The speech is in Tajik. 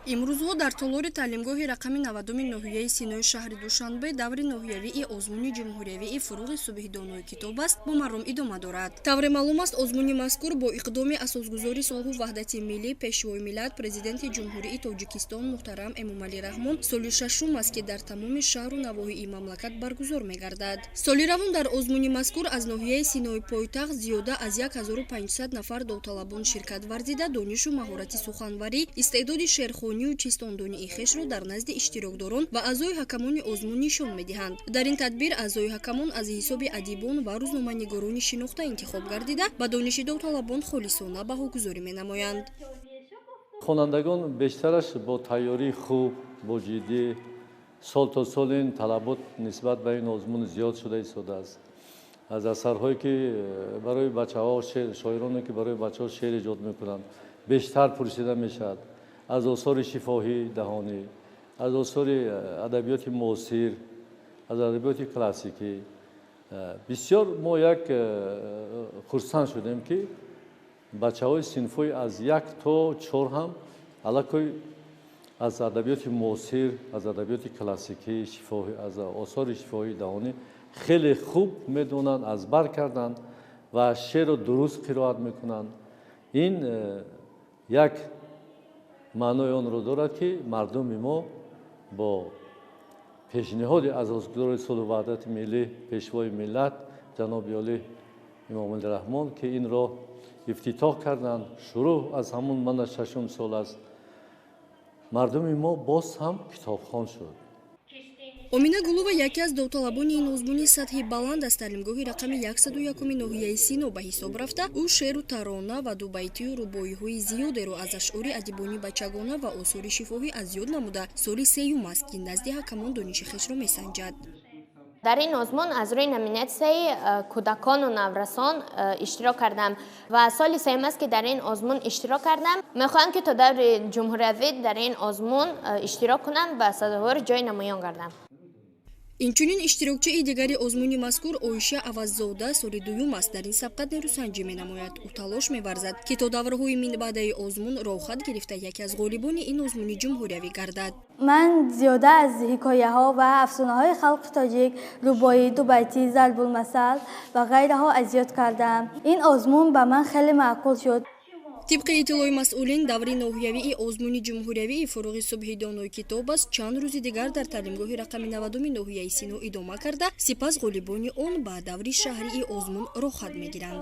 имрӯзҳо дар толори таълимгоҳи рақами 90-уми ноҳияи Синои шаҳри Душанбе даври ноҳиявии озмуни ҷумҳуриявии фуруғи субҳи донои китоб аст бо мардум идома дорад. Тавре маълум аст, озмуни мазкур бо иқдоми асосгузори Солҳу ваҳдати миллӣ пешвои миллат президенти ҷумҳурии Тоҷикистон муҳтарам Эмомалӣ Раҳмон соли шашум аст, ки дар тамоми шаҳру навоҳии мамлакат баргузор мегардад. Соли равон дар озмуни мазкур аз ноҳияи Синои пойтахт зиёда аз 1500 нафар довталабон ширкат варзида донишу маҳорати суханварӣ, истеъдоди шерхонию чистондонии хешро дар назди иштирокдорон ва аъзои ҳакамони озмун нишон медиҳанд. Дар ин тадбир аъзои ҳакамон аз ҳисоби адибон ва рӯзноманигорони шинохта интихоб гардида ба дониши довталабон холисона баҳогузорӣ менамоянд. хонандагон бештараш бо тайёрии хуб, бо ҷиддӣ сол то сол ин талабот нисбат ба ин озмун зиёд шуда истодааст. аз асарҳое ки барои бачаҳо шоироне ки барои бачаҳо шеър эҷод мекунанд бештар пурсида мешавад. аз осори шифоҳӣ даҳонӣ, аз осори адабиёти муосир, аз адабиёти классикӣ бисёр мо як хурсанд шудем ки бачаҳои синфҳои аз 1 то 4 ҳам аллакой аз адабиёти муосир, аз адабиёти классикӣ, аз осори шифоҳӣ даҳонӣ хеле хуб медонанд, азбар карданд ва шеърро дуруст қироат мекунанд. ин як маънои онро дорад ки мардуми мо бо пешниҳоди асосгузори Солҳу ваҳдати миллӣ пешвои миллат ҷаноби олӣ Эмомалӣ Раҳмон ки инро ифтитоҳ карданд, шурӯъ аз ҳамон мана 6 сол аст, мардуми мо боз ҳам китобхон шуд. Омина Гулова яке аз довталабони ин озмуни сатҳи баланд аз таълимгоҳи рақами 101-уми ноҳияи Сино ба ҳисоб рафта, ӯ шеъру тарона ва дубайтию рубоиҳои зиёдеро аз ашъори адибони бачагона ва осори шифоҳӣ аз ёд намуда соли сеюм аст, ки назди ҳакамон дониши хешро месанҷад. дар ин озмун аз рӯи номинатсияи кӯдакону наврасон иштирок кардам ва соли сеюм аст ки дар ин озмун иштирок кардам. мехоҳам ки то даври ҷумҳуриявӣ дар ин озмун иштирок кунам ва сазовори ҷои намоён гардам. Инчунин иштирокчии дигари озмуни мазкур Оиша Аваззода соли дуюм аст дар ин сабқат нерӯсанҷӣ менамояд. ӯ талош меварзад ки то давраҳои минбаъдаи озмун роҳхат гирифта яке аз ғолибони ин озмуни ҷумҳуриявӣ гардад. ман зиёда аз ҳикояҳо ва афсонаҳои халқи тоҷик, рубоӣ, дубайтӣ, зарбулмасал ва ғайраҳо азёд кардам. ин озмун ба ман хеле маъқул шуд. тибқи иттилои масъулин, даври ноҳиявии озмуни ҷумҳуриявии фуруғи субҳи донои китоб аст чанд рӯзи дигар дар таълимгоҳи рақами 90-уми ноҳияи Сино идома карда, сипас ғолибони он ба даври шаҳрии озмун роҳхат мегиранд.